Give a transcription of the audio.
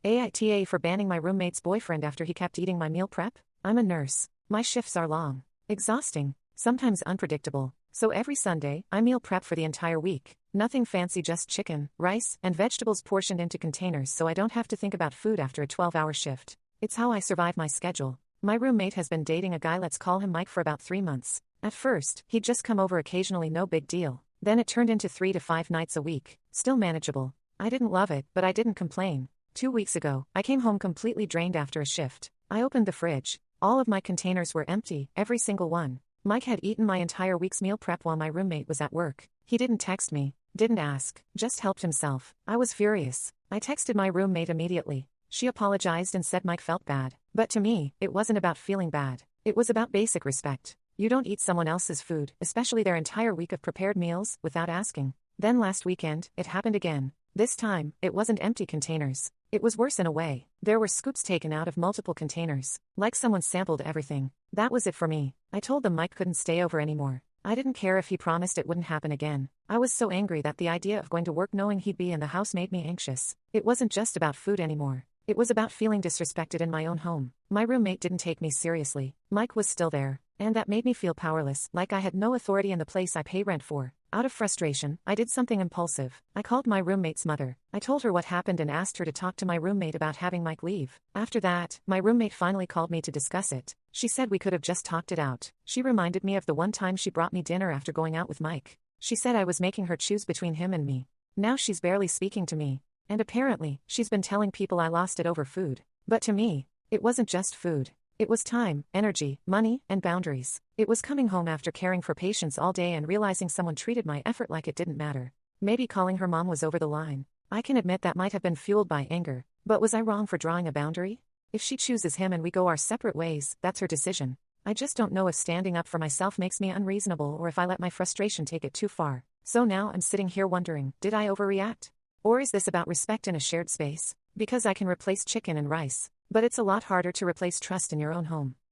AITA for banning my roommate's boyfriend after he kept eating my meal prep? I'm a nurse. My shifts are long, exhausting, sometimes unpredictable. So every Sunday, I meal prep for the entire week. Nothing fancy, just chicken, rice, and vegetables portioned into containers so I don't have to think about food after a 12-hour shift. It's how I survive my schedule. My roommate has been dating a guy, let's call him Mike, for about 3 months. At first, he'd just come over occasionally, no big deal. Then it turned into 3 to 5 nights a week. Still manageable. I didn't love it, but I didn't complain. 2 weeks ago, I came home completely drained after a shift. I opened the fridge. All of my containers were empty, every single one. Mike had eaten my entire week's meal prep while my roommate was at work. He didn't text me, didn't ask, just helped himself. I was furious. I texted my roommate immediately. She apologized and said Mike felt bad. But to me, it wasn't about feeling bad. It was about basic respect. You don't eat someone else's food, especially their entire week of prepared meals, without asking. Then last weekend, it happened again. This time, it wasn't empty containers. It was worse in a way. There were scoops taken out of multiple containers. Like someone sampled everything. That was it for me. I told them Mike couldn't stay over anymore. I didn't care if he promised it wouldn't happen again. I was so angry that the idea of going to work knowing he'd be in the house made me anxious. It wasn't just about food anymore. It was about feeling disrespected in my own home. My roommate didn't take me seriously. Mike was still there. And that made me feel powerless, like I had no authority in the place I pay rent for. Out of frustration, I did something impulsive. I called my roommate's mother. I told her what happened and asked her to talk to my roommate about having Mike leave. After that, my roommate finally called me to discuss it. She said we could have just talked it out. She reminded me of the one time she brought me dinner after going out with Mike. She said I was making her choose between him and me. Now she's barely speaking to me. And apparently, she's been telling people I lost it over food. But to me, it wasn't just food. It was time, energy, money, and boundaries. It was coming home after caring for patients all day and realizing someone treated my effort like it didn't matter. Maybe calling her mom was over the line. I can admit that might have been fueled by anger. But was I wrong for drawing a boundary? If she chooses him and we go our separate ways, that's her decision. I just don't know if standing up for myself makes me unreasonable or if I let my frustration take it too far. So now I'm sitting here wondering, did I overreact? Or is this about respect in a shared space? Because I can replace chicken and rice, but it's a lot harder to replace trust in your own home.